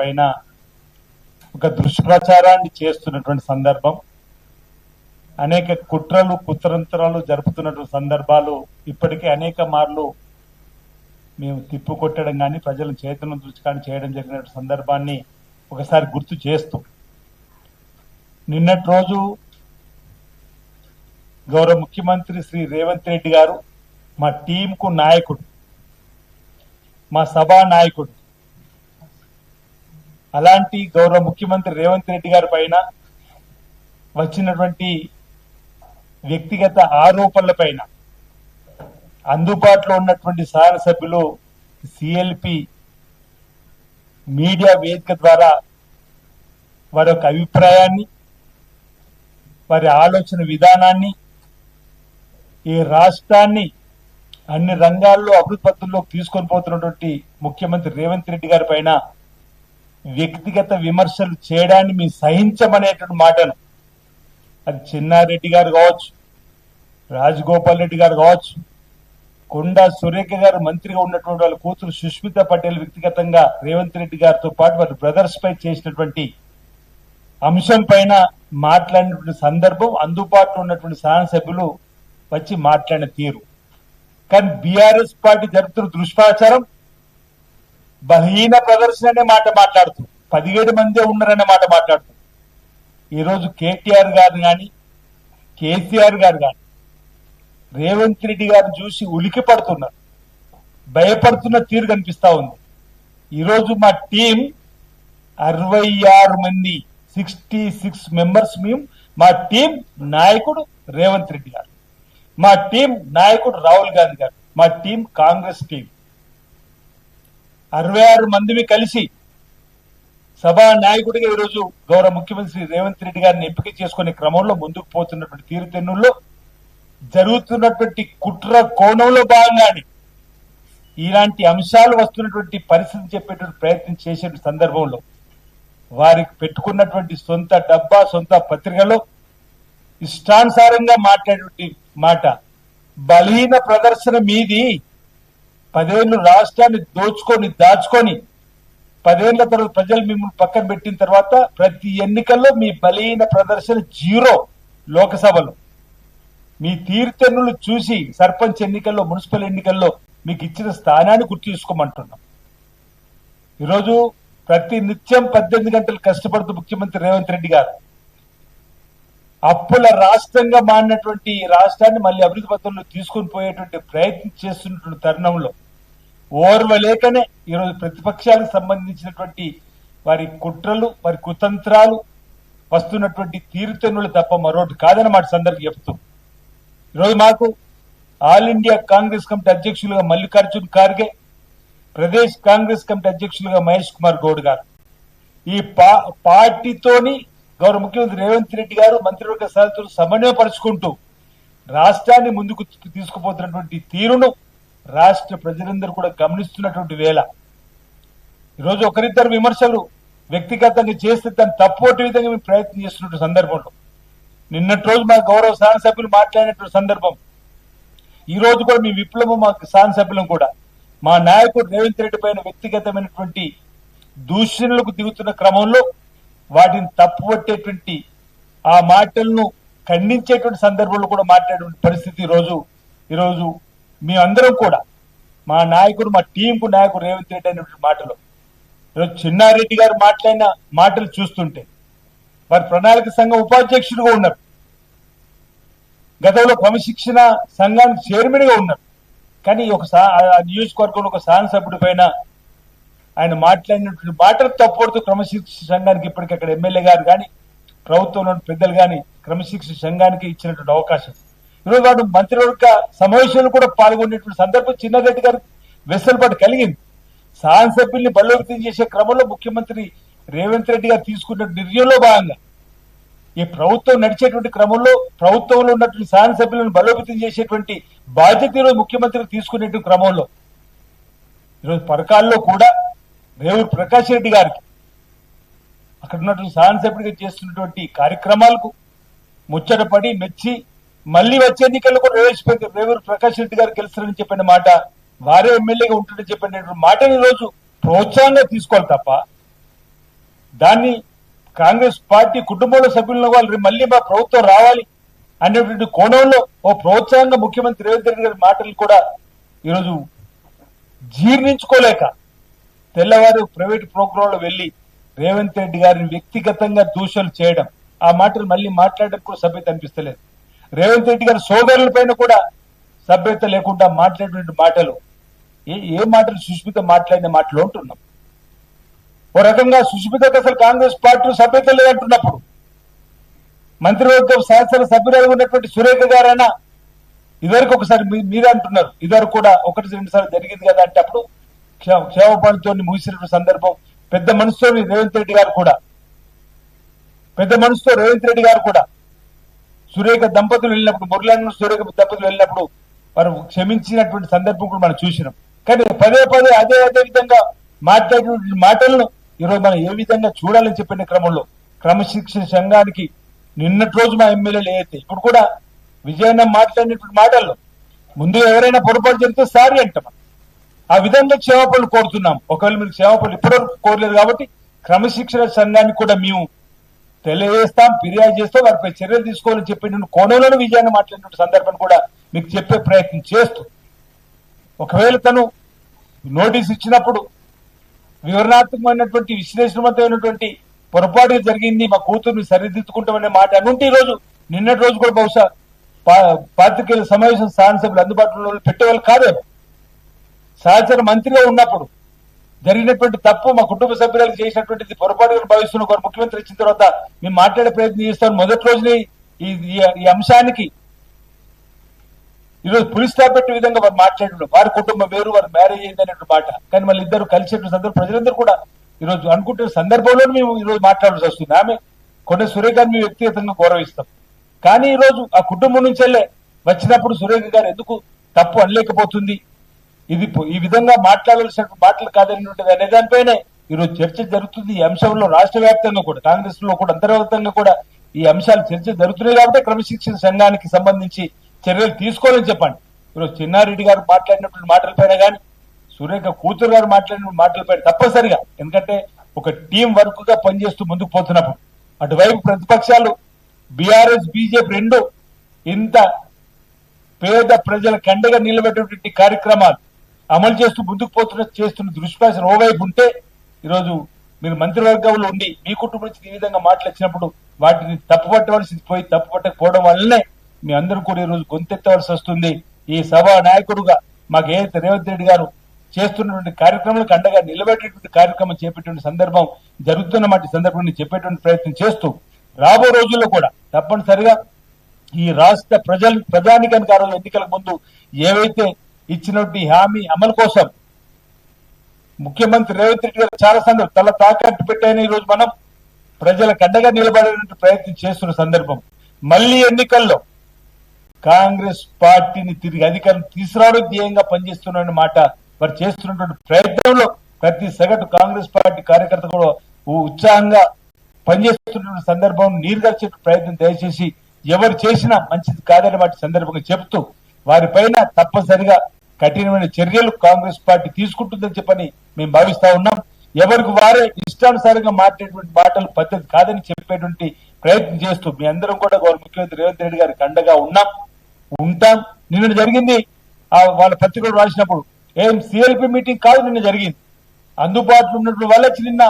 పైన ఒక దుష్ప్రచారాన్ని చేస్తున్నటువంటి సందర్భం, అనేక కుట్రలు కుతంత్రాలు జరుపుతున్నటువంటి సందర్భాలు ఇప్పటికే అనేక మార్లు మేము తిప్పుకొట్టడం కానీ ప్రజలను చైతన్యం దృష్టి కానీ చేయడం జరిగిన సందర్భాన్ని ఒకసారి గుర్తు చేస్తూ, నిన్నటి రోజు గౌరవ ముఖ్యమంత్రి శ్రీ రేవంత్ రెడ్డి గారు మా టీంకు నాయకుడు, మా సభా నాయకుడు, అలాంటి గౌరవ ముఖ్యమంత్రి రేవంత్ రెడ్డి గారి పైన వచ్చినటువంటి వ్యక్తిగత ఆరోపణల పైన అందుబాటులో ఉన్నటువంటి శాసనసభ్యులు సిఎల్పి మీడియా వేదిక ద్వారా వారి యొక్క అభిప్రాయాన్ని, వారి ఆలోచన విధానాన్ని, ఈ రాష్ట్రాన్ని అన్ని రంగాల్లో అభివృద్ధి పథంలోకి తీసుకొని పోతున్నటువంటి ముఖ్యమంత్రి రేవంత్ రెడ్డి గారి పైన వ్యక్తిగత విమర్శలు చేయడాన్ని మేము సహించమనేటువంటి మాటను, అది చెన్నారెడ్డి గారు కావచ్చు, రాజగోపాల్ రెడ్డి గారు కావచ్చు, కొండా సురేఖ గారు మంత్రిగా ఉన్నటువంటి వాళ్ళ కూతురు సుష్మిత పటేల్ వ్యక్తిగతంగా రేవంత్ రెడ్డి గారితో పాటు వారి బ్రదర్స్ పై చేసినటువంటి అంశం పైన మాట్లాడినటువంటి సందర్భం, అందుబాటులో ఉన్నటువంటి శాసనసభ్యులు వచ్చి మాట్లాడిన తీరు. కానీ బీఆర్ఎస్ పార్టీ జరుపుతున్న దుష్ప్రచారం బలహీన ప్రదర్శన అనే మాట మాట్లాడుతూ, 17 మందే ఉన్నారనే మాట మాట్లాడుతూ, ఈరోజు కేటీఆర్ గారు కానీ కేసీఆర్ గారు కానీ రేవంత్ రెడ్డి గారిని చూసి ఉలికి పడుతున్నారు, భయపడుతున్న తీరు కనిపిస్తా ఉంది. ఈరోజు మా టీం 66 మంది, 66 మెంబర్స్ మేము. మా టీం నాయకుడు రేవంత్ రెడ్డి గారు, మా టీం నాయకుడు రాహుల్ గాంధీ గారు, మా టీం కాంగ్రెస్ టీం 66 మందిని కలిసి సభా నాయకుడిగా ఈరోజు గౌరవ ముఖ్యమంత్రి రేవంత్ రెడ్డి గారిని ఎంపిక చేసుకునే క్రమంలో ముందుకు పోతున్నటువంటి తీరుతెన్నుల్లో జరుగుతున్నటువంటి కుట్ర కోణంలో భాగంగానే ఇలాంటి అంశాలు వస్తున్నటువంటి పరిస్థితి చెప్పేటువంటి ప్రయత్నం చేసే సందర్భంలో వారికి పెట్టుకున్నటువంటి సొంత డబ్బా, సొంత పత్రికలో ఇష్టానుసారంగా మాట్లాడేటువంటి మాట బలహీన ప్రదర్శన మీది. 10 ఏళ్ళు రాష్ట్రాన్ని దాచుకొని 10 ఏళ్ల తర్వాత ప్రజలు మిమ్మల్ని పక్కన పెట్టిన తర్వాత ప్రతి ఎన్నికల్లో మీ బలహీన ప్రదర్శన 0. లోకసభలో మీ తీరుతెన్నులు చూసి సర్పంచ్ ఎన్నికల్లో, మున్సిపల్ ఎన్నికల్లో మీకు ఇచ్చిన స్థానాన్ని గుర్తు చేసుకోమంటున్నాం. ఈరోజు ప్రతి నిత్యం 18 గంటలు కష్టపడుతూ ముఖ్యమంత్రి రేవంత్ రెడ్డి గారు అప్పుల రాష్ట్రంగా మారినటువంటి రాష్ట్రాన్ని మళ్ళీ అభివృద్ధి పథంలో తీసుకుని పోయేటువంటి ప్రయత్నం చేస్తున్నటువంటి తరుణంలో ఓర్వలేకనే ఈరోజు ప్రతిపక్షాలకు సంబంధించినటువంటి వారి కుట్రలు, వారి కుతంత్రాలు వస్తున్నటువంటి తీరుతెన్నులు తప్ప మరొకటి కాదన్నమాట సందర్భం చెప్తూ, ఈరోజు మాకు ఆల్ ఇండియా కాంగ్రెస్ కమిటీ అధ్యక్షులుగా మల్లికార్జున్ ఖార్గే, ప్రదేశ్ కాంగ్రెస్ కమిటీ అధ్యక్షులుగా మహేష్ కుమార్ గౌడ్ గారు, ఈ పార్టీతోని గౌరవ ముఖ్యమంత్రి రేవంత్ రెడ్డి గారు మంత్రివర్గ సభ్యులు సమన్వయపరుచుకుంటూ రాష్ట్రాన్ని ముందుకు తీసుకుపోతున్నటువంటి తీరును రాష్ట్ర ప్రజలందరూ కూడా గమనిస్తున్నటువంటి వేళ ఈరోజు ఒకరిద్దరు విమర్శలు వ్యక్తిగతంగా చేస్తే దాన్ని తప్పొట్టే విధంగా మేము ప్రయత్నం చేస్తున్న సందర్భంలో నిన్నటి రోజు మా గౌరవ శాసనసభ్యులు మాట్లాడినటువంటి సందర్భం, ఈ రోజు కూడా మీ విప్లవం మా శాసనసభ్యులం కూడా మా నాయకుడు రేవంత్ రెడ్డి పైన వ్యక్తిగతమైనటువంటి దూషణలకు దిగుతున్న క్రమంలో వాటిని తప్పుపట్టేటువంటి ఆ మాటలను ఖండించేటువంటి సందర్భంలో కూడా మాట్లాడే పరిస్థితి ఈరోజు మేమందరం కూడా మా నాయకుడు, మా టీంకు నాయకుడు రేవంత్ రెడ్డి అనేటువంటి మాటలు ఈరోజు చెన్నారెడ్డి గారు మాట్లాడిన మాటలు చూస్తుంటే వారి ప్రణాళిక సంఘం ఉపాధ్యక్షుడిగా ఉన్నారు, గతంలో క్రమశిక్షణ సంఘానికి చైర్మన్ గా ఉన్నారు. కానీ ఒక నియోజకవర్గంలో ఒక శాసనసభ్యుడి పైన ఆయన మాట్లాడినటువంటి మాటలు తప్పడుతూ క్రమశిక్షణ సంఘానికి ఇప్పటికీ అక్కడ ఎమ్మెల్యే గారు కానీ ప్రభుత్వంలో పెద్దలు కానీ క్రమశిక్షణ సంఘానికి ఇచ్చినటువంటి అవకాశం, ఈరోజు వాడు మంత్రివర్గ సమావేశాలు కూడా పాల్గొనేటువంటి సందర్భం చిన్నారెడ్డి గారికి వెసులుబాటు కలిగింది. శాసనసభ్యుల్ని బలోపేతం చేసే క్రమంలో ముఖ్యమంత్రి రేవంత్ రెడ్డి గారు తీసుకున్న నిర్ణయంలో భాగంగా ఈ ప్రభుత్వం నడిచేటువంటి క్రమంలో ప్రభుత్వంలో ఉన్నటువంటి శాసనసభ్యులను బలోపేతం చేసేటువంటి బాధ్యత ఈరోజు ముఖ్యమంత్రి తీసుకునేటువంటి క్రమంలో ఈరోజు పరకాల్లో కూడా రేవూరు ప్రకాష్ రెడ్డి గారికి అక్కడ ఉన్నటువంటి శాసనసభ్యుడిగా చేస్తున్నటువంటి కార్యక్రమాలకు ముచ్చటపడి మెచ్చి మళ్లీ వచ్చే ఎన్నికల్లో కూడా రేవూరు ప్రకాష్ రెడ్డి గారు గెలుస్తారని చెప్పిన మాట, వారే ఎమ్మెల్యేగా ఉంటుందని చెప్పినటువంటి మాటని ఈరోజు ప్రోత్సాహంగా తీసుకోవాలి తప్ప దాన్ని కాంగ్రెస్ పార్టీ కుటుంబంలో సభ్యులను వాళ్ళు మళ్ళీ మా ప్రభుత్వం రావాలి అనేటువంటి కోణంలో ఓ ప్రోత్సాహంగా ముఖ్యమంత్రి రేవంత్ రెడ్డి గారి మాటలు కూడా ఈరోజు జీర్ణించుకోలేక తెల్లవారు ప్రైవేట్ ప్రోగ్రాంలో వెళ్లి రేవంత్ రెడ్డి గారిని వ్యక్తిగతంగా దూషణలు చేయడం, ఆ మాటలు మళ్ళీ మాట్లాడడం కూడా సభ్యత అనిపిస్తలేదు. రేవంత్ రెడ్డి గారి సోదరుల పైన కూడా సభ్యత లేకుండా మాట్లాడినటువంటి మాటలు ఏ మాటలు సుష్మిత మాట్లాడిన మాటలు ఉంటున్నాం. ఓ రకంగా సుష్మితకు అసలు కాంగ్రెస్ పార్టీ సభ్యత లేదంటున్నప్పుడు మంత్రివర్గం శాసన సభ్యురాలు ఉన్నటువంటి సురేఖ గారైనా ఇదివరకు ఒకసారి మీరే అంటున్నారు, ఇదివరకు కూడా 1-2 సార్లు జరిగింది కదా అంటే అప్పుడు క్షేమపాలతో ముగిసినటువంటి సందర్భం పెద్ద మనసుతో రేవంత్ రెడ్డి గారు కూడా సురేఖ దంపతులు వెళ్ళినప్పుడు, మురళీధరన్ సురేఖ దంపతులు వెళ్ళినప్పుడు వారు క్షమించినటువంటి సందర్భం కూడా మనం చూసినాం. కానీ పదే అదే విధంగా మాట్లాడిన మాటలను ఈరోజు మనం ఏ విధంగా చూడాలని చెప్పిన క్రమంలో క్రమశిక్షణ సంఘానికి నిన్నటి రోజు మా ఎమ్మెల్యేలు ఏదైతే ఇప్పుడు కూడా విజయన్న మాట్లాడినటువంటి మాటల్లో ముందు ఎవరైనా పొరపాటు జరిగితే సారీ అంటాం. ఆ విధంగా క్షేమపలు కోరుతున్నాం. ఒకవేళ మీరు క్షేమపలు ఇప్పటివరకు కోరలేదు కాబట్టి క్రమశిక్షణ సంఘానికి కూడా మేము తెలియజేస్తాం, ఫిర్యాదు చేస్తాం, వారిపై చర్యలు తీసుకోవాలని చెప్పిన కోణంలోనే విజయాన్ని మాట్లాడిన సందర్భం కూడా మీకు చెప్పే ప్రయత్నం చేస్తూ, ఒకవేళ తను నోటీస్ ఇచ్చినప్పుడు వివరణాత్మకమైనటువంటి విశ్లేషణవంతమైనటువంటి పొరపాటు జరిగింది, మా కూతుర్ని సరిదిద్దుకుంటామనే మాట అనుంటే ఈ రోజు నిన్నటి రోజు కూడా బహుశా పాత్రికేయుల సమావేశం శాసనసభ్యులు అందుబాటులో పెట్టేవాళ్ళు కాదేమో. సహచర మంత్రిగా ఉన్నప్పుడు జరిగినటువంటి తప్పు మా కుటుంబ సభ్యులకు చేసినటువంటిది పొరపాటుగా భావిస్తున్న ఒక ముఖ్యమంత్రి ఇచ్చిన తర్వాత మేము మాట్లాడే ప్రయత్నం చేస్తాం. మొదటి రోజునే ఈ అంశానికి ఈరోజు పులిస్ స్టాప్ పెట్టే విధంగా వారు మాట్లాడడం, వారి కుటుంబం వేరు, వారు మ్యారేజ్ అయింది అనే మాట. కానీ మళ్ళీ ఇద్దరు కలిసేటువంటి సందర్భం ప్రజలందరూ కూడా ఈరోజు అనుకుంటున్న సందర్భంలో మేము ఈరోజు మాట్లాడాల్సి వస్తుంది. ఆమె కొండ సురేఖ గారిని మేము వ్యక్తిగతంగా గౌరవిస్తాం. కానీ ఈరోజు ఆ కుటుంబం నుంచి వచ్చినప్పుడు సురేఖ గారు ఎందుకు తప్పు అనలేకపోతుంది, ఇది ఈ విధంగా మాట్లాడాల్సిన మాటలు కాదని ఉంటుంది అనే దానిపైనే ఈరోజు చర్చ జరుగుతుంది. ఈ అంశంలో రాష్ట్ర వ్యాప్తంగా కూడా కాంగ్రెస్ లో కూడా అంతర్గతంగా కూడా ఈ అంశాలు చర్చ జరుగుతున్నాయి కాబట్టి క్రమశిక్షణ సంఘానికి సంబంధించి చర్యలు తీసుకోవాలని చెప్పండి. ఈరోజు చిన్నారెడ్డి గారు మాట్లాడినటువంటి మాటలపైన కానీ సురేఖ కూతురు గారు మాట్లాడిన మాటలపైన తప్పనిసరిగా, ఎందుకంటే ఒక టీం వర్క్ గా పనిచేస్తూ ముందుకు పోతున్నప్పుడు అటువైపు ప్రతిపక్షాలు బీఆర్ఎస్ బీజేపీ రెండు ఇంత పేద ప్రజల కండగా నిలబెట్టేటువంటి కార్యక్రమాలు అమలు చేస్తూ ముందుకు చేస్తున్న దుష్ప్రచారం ఓవైపు ఉంటే ఈరోజు మీరు మంత్రివర్గంలో ఉండి మీ కుటుంబం నుంచి ఈ విధంగా మాట్లాడినప్పుడు వాటిని తప్పుపట్టవలసి పోయి తప్పుపట్టకపోవడం వల్లనే మీ అందరూ కూడా ఈరోజు గొంతెత్తవలసి వస్తుంది. ఈ సభా నాయకుడుగా మాకు ఏదైతే రేవంత్ రెడ్డి గారు చేస్తున్నటువంటి కార్యక్రమాలకు అండగా నిలబెట్టేటువంటి కార్యక్రమం చేపట్టే సందర్భం జరుగుతున్నమాట సందర్భాన్ని చెప్పేటువంటి ప్రయత్నం చేస్తూ రాబో రోజుల్లో కూడా తప్పనిసరిగా ఈ రాష్ట్ర ప్రజానికానికి ఆ రోజు ఎన్నికలకు ముందు ఏవైతే ఇచ్చినటువంటి హామీ అమలు కోసం ముఖ్యమంత్రి రేవంత్ రెడ్డి గారు చాలా సందర్భం తల తాకట్టు పెట్టాయని ఈరోజు మనం ప్రజలకు అండగా నిలబడే ప్రయత్నం చేస్తున్న సందర్భం మళ్లీ ఎన్నికల్లో కాంగ్రెస్ పార్టీని తిరిగి అధికారం తీసుకురావడం ధ్యేయంగా పనిచేస్తున్న మాట వారు చేస్తున్నటువంటి ప్రయత్నంలో ప్రతి సగటు కాంగ్రెస్ పార్టీ కార్యకర్త కూడా ఉత్సాహంగా పనిచేస్తున్న సందర్భం నీరుగార్చే ప్రయత్నం దయచేసి ఎవరు చేసినా మంచిది కాదని వాటి సందర్భంగా చెబుతూ వారిపైన తప్పనిసరిగా కఠినమైన చర్యలు కాంగ్రెస్ పార్టీ తీసుకుంటుందని చెప్పని మేము భావిస్తా ఉన్నాం. ఎవరికి వారే ఇష్టానుసారంగా మాట్లాడేటువంటి మాటలు పద్ధతి కాదని చెప్పేటువంటి ప్రయత్నం చేస్తూ మీ అందరం కూడా ముఖ్యమంత్రి రేవంత్ రెడ్డి గారికి అండగా ఉంటాం. నిన్న జరిగింది వాళ్ళ పత్రికలు రాసినప్పుడు ఏం సిఎల్పి మీటింగ్ కాదు, నిన్న జరిగింది అందుబాటులో ఉన్నటువంటి వాళ్ళకి నిన్న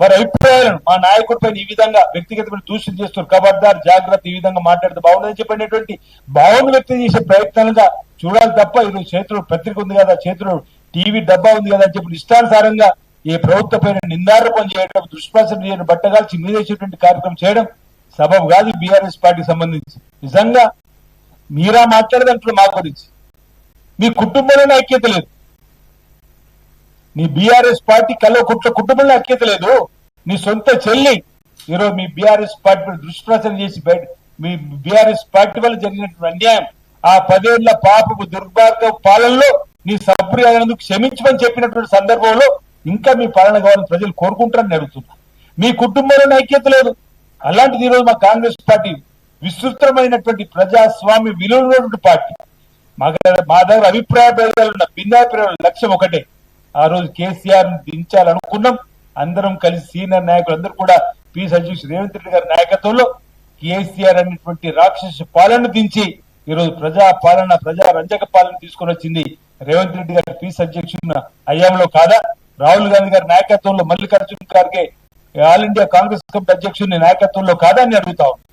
వారి అభిప్రాయాలను మా నాయకుడి పైన ఈ విధంగా వ్యక్తిగతమైన దూషణ చేస్తారు, ఖబర్దార్ జాగ్రత్త, ఈ విధంగా మాట్లాడితే బాగుందని చెప్పినటువంటి భావన వ్యక్తం చేసే ప్రయత్నాలుగా చూడాలి తప్ప ఈరోజు చేతిలో పత్రిక ఉంది కదా, చేతిలో టీవీ డబ్బా ఉంది కదా అని చెప్పి ఇష్టానుసారంగా ఈ ప్రభుత్వ పైన నిందారోపణ చేయడం, దుష్ప్రచారం చేయడం, బట్టగాల్చి మీదేసేటువంటి కార్యక్రమం చేయడం సబబు కాదు. బీఆర్ఎస్ పార్టీకి సంబంధించి నిజంగా మీరా మాట్లాడదంటారు మా గురించి, మీ కుటుంబంలోనే ఐక్యత లేదు, నీ బీఆర్ఎస్ పార్టీ కుటుంబంలో ఐక్యత లేదు, నీ సొంత చెల్లి ఈరోజు మీ బీఆర్ఎస్ పార్టీ దుష్ప్రచారం చేసి మీ బీఆర్ఎస్ పార్టీ వల్ల జరిగినటువంటి అన్యాయం, ఆ 10 ఏళ్ల పాపపు దుర్భాగ్య పాలనలో నీ సభ్యులందుకు క్షమించమని చెప్పినటువంటి సందర్భంలో ఇంకా మీ పాలన కావాలని ప్రజలు కోరుకుంటారని అడుగుతున్నారు. మీ కుటుంబంలోనే ఐక్యత లేదు. అలాంటిది ఈరోజు మా కాంగ్రెస్ పార్టీ విస్తృతమైనటువంటి ప్రజాస్వామ్య విలువైనటువంటి పార్టీ. మా దగ్గర అభిప్రాయ భేదాలు ఉన్న భిన్నాభిప్రాయాల లక్ష్యం ఒకటే, ఆ రోజు కేసీఆర్ దించాలనుకున్నాం, అందరం కలిసి సీనియర్ నాయకులు అందరూ కూడా పీస్ అధ్యక్షుడు రేవంత్ రెడ్డి గారి నాయకత్వంలో కేసీఆర్ అనేటువంటి రాక్షస పాలన దించి ఈరోజు ప్రజా పాలన ప్రజా రంజక పాలన తీసుకొని వచ్చింది రేవంత్ రెడ్డి గారి పీస్ అధ్యక్షుడు అయ్యాంలో కాదా? రాహుల్ గాంధీ గారి నాయకత్వంలో Mallikarjuna Kharge all India Congress committee అధ్యక్షుడి నాయకత్వంలో కాదా అని అడుగుతా ఉన్నాం.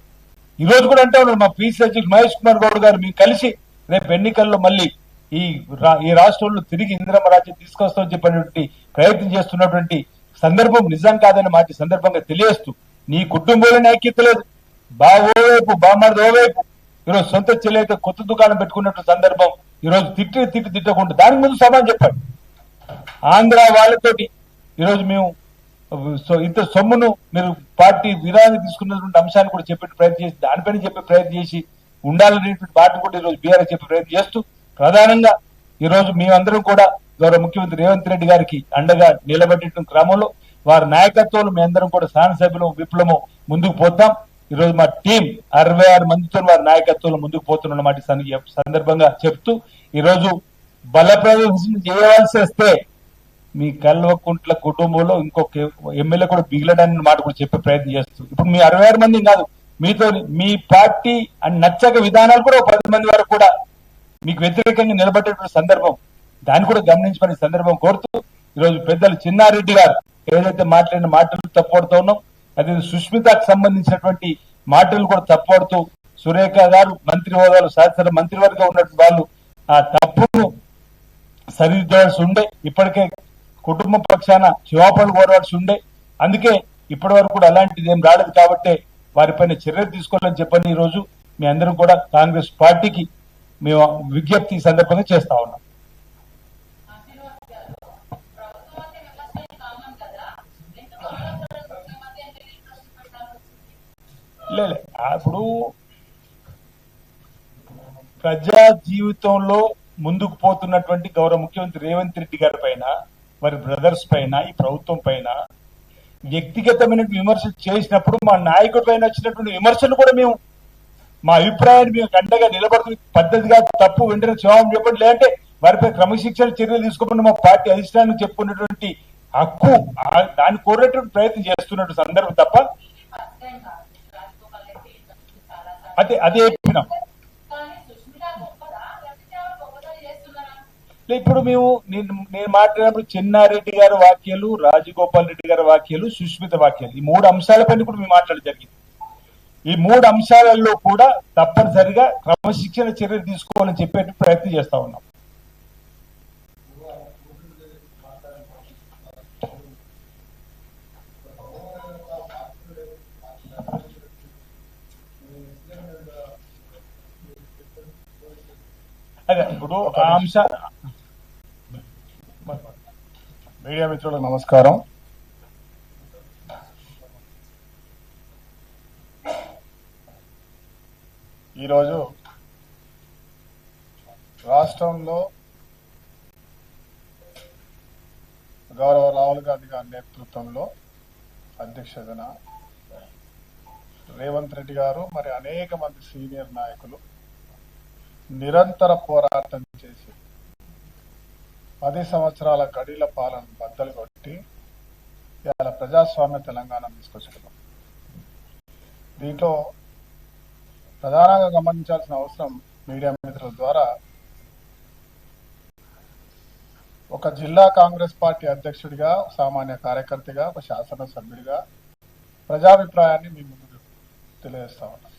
ఈ రోజు కూడా అంటా ఉన్నారు మా పీసీ అధ్యక్షుడు మహేష్ కుమార్ గౌడ్ గారు మేము కలిసి రేపు ఎన్నికల్లో మళ్ళీ ఈ రాష్ట్రంలో తిరిగి ఇందిరమ్మ రాజ్యం తీసుకొస్తామని చెప్పినటువంటి ప్రయత్నం చేస్తున్నటువంటి సందర్భం నిజం కాదని మాట సందర్భంగా తెలియజేస్తూ నీ కుటుంబంలోనే ఐక్యత లేదు, ఓవైపు బామ్మది ఓవైపు ఈరోజు సొంత చెల్లెఅయితే కొత్త దుకాణం పెట్టుకున్నట్టు సందర్భం ఈరోజు తిట్టకుండా దానికి ముందు సమాధానం చెప్పాడు. ఆంధ్ర వాళ్ళతోటి ఈరోజు మేము ఇంత సొమ్మును మీరు పార్టీ విరాళాన్ని తీసుకున్నటువంటి అంశాన్ని కూడా చెప్పే ప్రయత్నం చేసి దానిపైన చెప్పే ప్రయత్నం చేసి ఉండాలనేటువంటి వాటిని కూడా ఈరోజు బీఆర్ఎస్ చెప్పే ప్రయత్నం చేస్తూ ప్రధానంగా ఈరోజు మేమందరం కూడా గౌరవ ముఖ్యమంత్రి రేవంత్ రెడ్డి గారికి అండగా నిలబెట్టిన క్రమంలో వారి నాయకత్వంలో మేమందరం కూడా శాసనసభ్యులు విప్లవం ముందుకు పోతాం. ఈరోజు మా టీం 66 మందితో వారి నాయకత్వంలో ముందుకు పోతున్న మాట సందర్భంగా చెప్తూ ఈరోజు బల ప్రదర్శన చేయవలసి వస్తే మీ కల్వకుంట్ల కుటుంబంలో ఇంకొక ఎమ్మెల్యే కూడా మిగిలడానికి మాట కూడా చెప్పే ప్రయత్నం చేస్తూ ఇప్పుడు మీ 66 మంది కాదు మీతో మీ పార్టీ అని నచ్చక విధానాలు కూడా 10 మంది వరకు కూడా మీకు వ్యతిరేకంగా నిలబడేటువంటి సందర్భం దాన్ని కూడా గమనించమని సందర్భం కోరుతూ ఈరోజు పెద్దలు చిన్నారెడ్డి గారు ఏదైతే మాట్లాడిన మాటలు తప్పడుతూ ఉన్నాం అదే సుష్మితకు సంబంధించినటువంటి మాటలు కూడా తప్పడుతూ సురేఖ గారు మంత్రి హోదాలో శాసన మంత్రివర్గం ఉన్నటువంటి వాళ్ళు ఆ తప్పును సరిదిద్దవలసి ఉండే ఇప్పటికే కుటుంబ పక్షాన క్షమాపణలు కోరవలసి ఉండే అందుకే ఇప్పటి వరకు కూడా అలాంటిది ఏం రాలేదు కాబట్టి వారిపైన చర్యలు తీసుకోవాలని చెప్పని ఈ రోజు మీ అందరం కూడా కాంగ్రెస్ పార్టీకి మేము విజ్ఞప్తి ఈ సందర్భంగా చేస్తా ఉన్నాం. లేదు ఇప్పుడు ప్రజా జీవితంలో ముందుకు పోతున్నటువంటి గౌరవ ముఖ్యమంత్రి రేవంత్ రెడ్డి గారి పైన వారి బ్రదర్స్ పైన ఈ ప్రభుత్వం పైన వ్యక్తిగతమైన విమర్శలు చేసినప్పుడు మా నాయకుడి పైన వచ్చినటువంటి విమర్శలు కూడా మేము మా అభిప్రాయాన్ని మేము గంటగా నిలబడుతున్న పద్ధతిగా తప్పు వెంటనే క్షమాపణ చెప్పండి లేదంటే వారిపై క్రమశిక్షణ చర్యలు తీసుకోకుండా మా పార్టీ అధిష్టానం చెప్పుకున్నటువంటి హక్కు దాన్ని కోరేటువంటి ప్రయత్నం చేస్తున్నట్టు సందర్భం తప్ప అదే చెప్పినాం. ఇప్పుడు మేము నేను మాట్లాడినప్పుడు చిన్నారెడ్డి గారి వ్యాఖ్యలు రాజగోపాల్ రెడ్డి గారి వ్యాఖ్యలు సుష్మిత వ్యాఖ్యలు ఈ 3 అంశాలపైన కూడా మేము మాట్లాడడం జరిగింది. ఈ 3 అంశాలలో కూడా తప్పనిసరిగా క్రమశిక్షణ చర్యలు తీసుకోవాలని చెప్పే ప్రయత్నం చేస్తా ఉన్నాం. అదే ఇప్పుడు ఆ అంశ మీడియా మిత్రులకు నమస్కారం. ఈరోజు రాష్ట్రంలో గౌరవ రాహుల్ గాంధీ గారి నేతృత్వంలో అధ్యక్షతన రేవంత్ రెడ్డి గారు మరి అనేక మంది సీనియర్ నాయకులు నిరంతర పోరాటం చేసి 10 సంవత్సరాల గడిల పాలన బద్దలు కొట్టి ఇవాళ ప్రజాస్వామ్య తెలంగాణ తీసుకొచ్చుకున్నాం. దీంట్లో ప్రధానంగా గమనించాల్సిన అవసరం మీడియా మిత్రుల ద్వారా ఒక జిల్లా కాంగ్రెస్ పార్టీ అధ్యక్షుడిగా సామాన్య కార్యకర్తగా ఒక శాసనసభ్యుడిగా ప్రజాభిప్రాయాన్ని మీ ముందు తెలియజేస్తా ఉన్నాం.